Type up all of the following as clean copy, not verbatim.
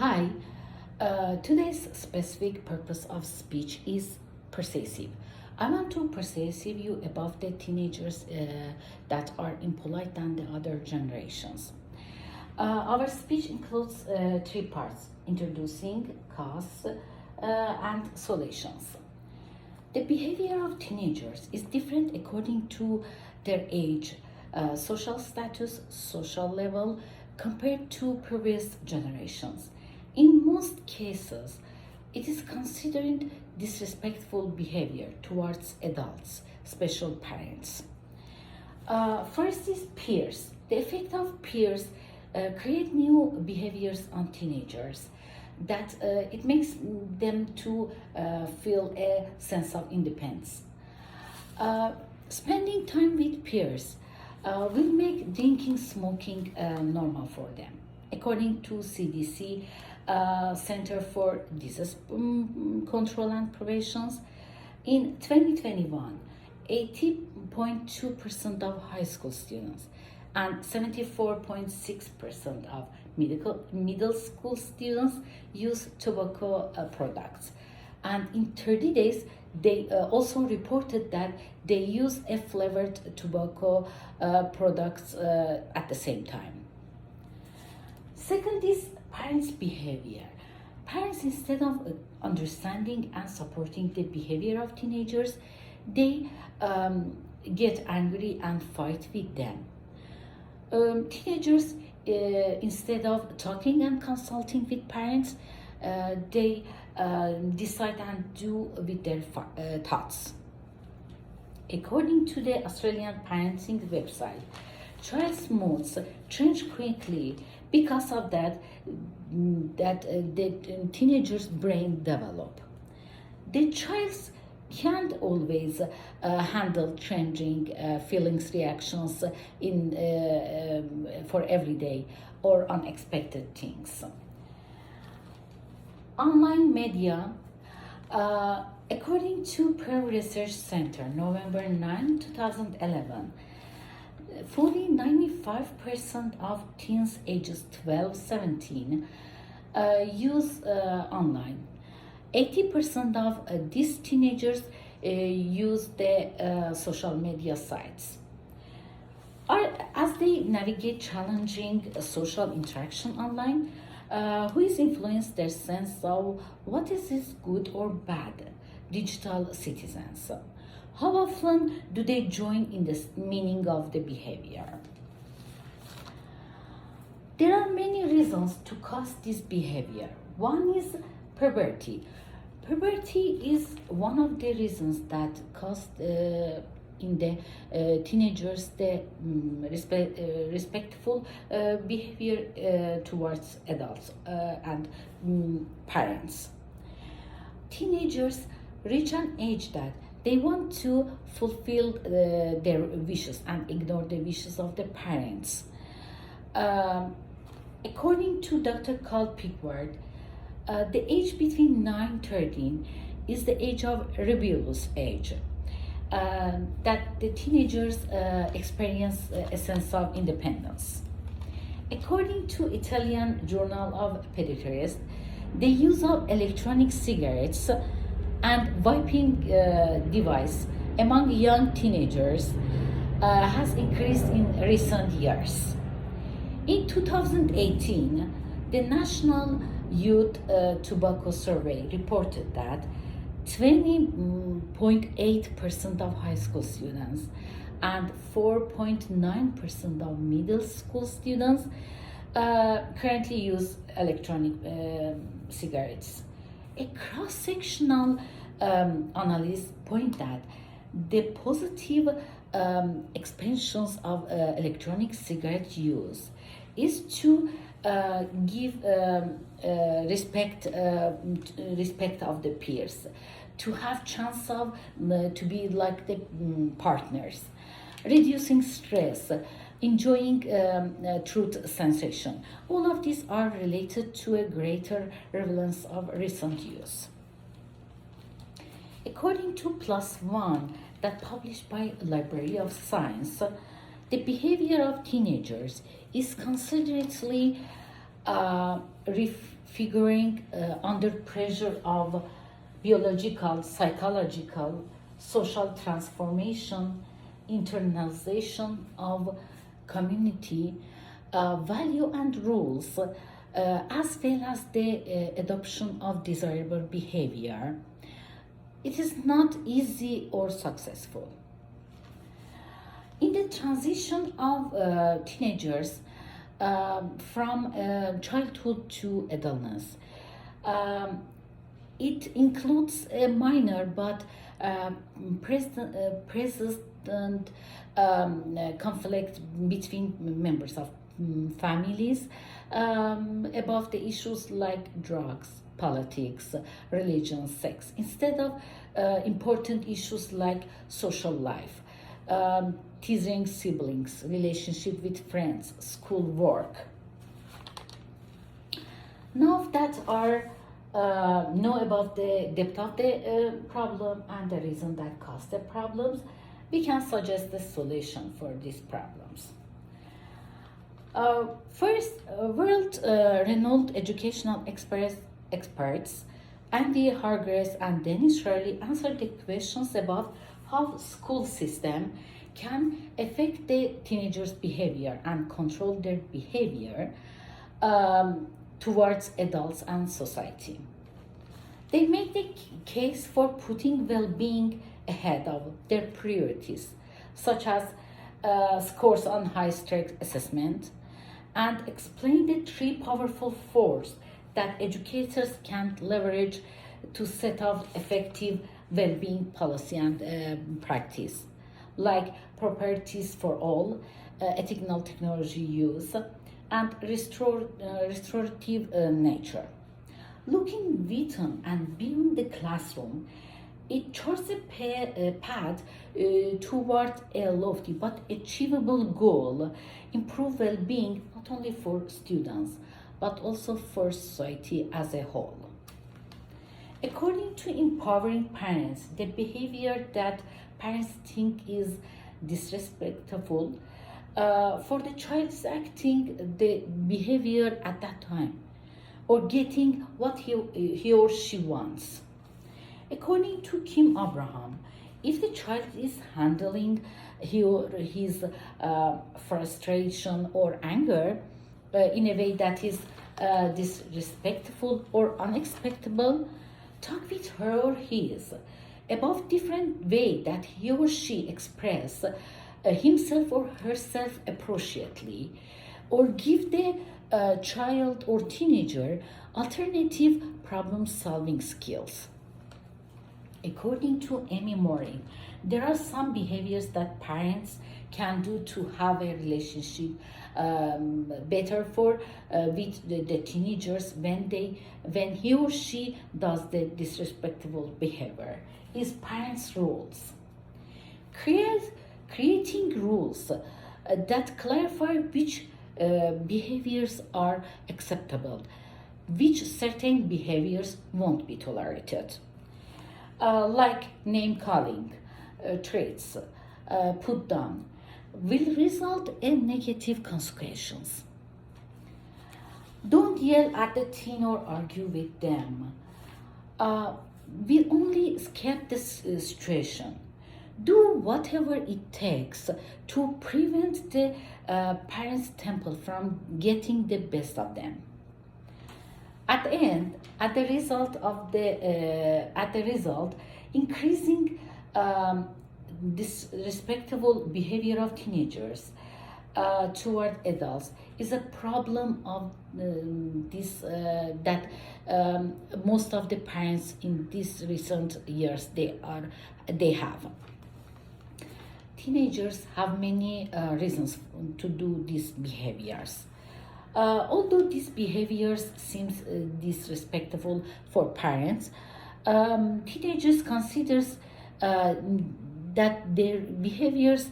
Hi, today's specific purpose of speech is persuasive. I want to persuasive you about the teenagers that are impolite than the other generations. Our speech includes three parts: introducing, cause, and solutions. The behavior of teenagers is different according to their age, social status, social level, compared to previous generations. In most cases, it is considered disrespectful behavior towards adults, special parents. First is peers. The effect of peers create new behaviors on teenagers that it makes them to feel a sense of independence. Spending time with peers will make drinking, smoking normal for them. According to CDC, Center for Disease Control and Prevention, in 2021, 80.2% of high school students and 74.6% of middle school students use tobacco products. And in 30 days, they also reported that they use a flavored tobacco products at the same time. Second is parents' behavior. Parents, instead of understanding and supporting the behavior of teenagers, they get angry and fight with them. Teenagers, instead of talking and consulting with parents, they decide and do with their thoughts. According to the Australian parenting website, child's moods change quickly. Because of that, the teenager's brain develop. The child can't always handle changing feelings, reactions for every day or unexpected things. Online media, according to Pew Research Center, November 9, 2011, fully 95% of teens ages 12-17 use online. 80% of these teenagers use the social media sites. As they navigate challenging social interaction online, who is influenced their sense of what is good or bad digital citizens? How often do they join in the meaning of the behavior? There are many reasons to cause this behavior. One is puberty. Puberty is one of the reasons that cause in the teenagers the respectful behavior towards adults and parents. Teenagers reach an age that they want to fulfill their wishes and ignore the wishes of the parents. According to Dr. Carl Pickford, the age between 9 and 13 is the age of rebellious age, that the teenagers experience a sense of independence. According to Italian Journal of Pediatrics, the use of electronic cigarettes and vaping device among young teenagers has increased in recent years. In 2018, the National Youth Tobacco Survey reported that 20.8% of high school students and 4.9% of middle school students currently use electronic cigarettes. A cross-sectional analysis point that the positive expansions of electronic cigarette use is to give respect of the peers, to have chance of to be like the partners, reducing stress, enjoying truth sensation. All of these are related to a greater prevalence of recent use. According to PLOS ONE, that published by Library of Science, the behavior of teenagers is considerably figuring under pressure of biological, psychological, social transformation, internalization of community value and rules, as well as the adoption of desirable behavior. It is not easy or successful. In the transition of teenagers from childhood to adultness, um, it includes a minor but persistent conflict between members of families about the issues like drugs, politics, religion, sex, instead of important issues like social life, teasing siblings, relationship with friends, school work. Now that are know about the depth of the problem and the reason that caused the problems, we can suggest the solution for these problems. First, world-renowned educational experts Andy Hargreaves and Dennis Shirley answered the questions about how school system can affect the teenagers' behavior and control their behavior towards adults and society. They make the case for putting well-being ahead of their priorities, such as scores on high-stakes assessment, and explain the three powerful forces that educators can leverage to set up effective well-being policy and practice, like properties for all, ethical technology use, and restorative nature. Looking within and beyond the classroom, it charts a path toward a lofty but achievable goal, improve well-being not only for students but also for society as a whole. According to empowering parents, the behavior that parents think is disrespectful for the child is acting the behavior at that time or getting what he or she wants. According to Kim Abraham, if the child is handling his frustration or anger in a way that is disrespectful or unexpectable, talk with her or his about different way that he or she express himself or herself appropriately, or give the child or teenager alternative problem-solving skills. According to Amy Morin, there are some behaviors that parents can do to have a relationship better for with the teenagers when he or she does the disrespectful behavior is parents' rules. Creating rules that clarify which behaviors are acceptable, which certain behaviors won't be tolerated. Like name calling, traits, put down, will result in negative consequences. Don't yell at the teen or argue with them. We only escape this situation. Do whatever it takes to prevent the parents' temple from getting the best of them. At the result, increasing disrespectful behavior of teenagers toward adults is a problem of that most of the parents in these recent years they have. Teenagers have many reasons to do these behaviors. Although these behaviors seem disrespectful for parents, teenagers considers that their behaviors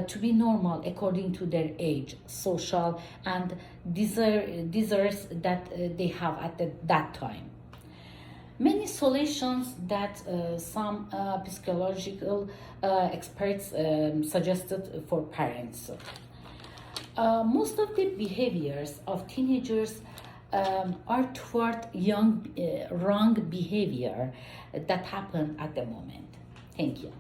to be normal according to their age, social, and desires that they have at that time. Many solutions that some psychological experts suggested for parents. Most of the behaviors of teenagers are toward wrong behavior that happen at the moment. Thank you.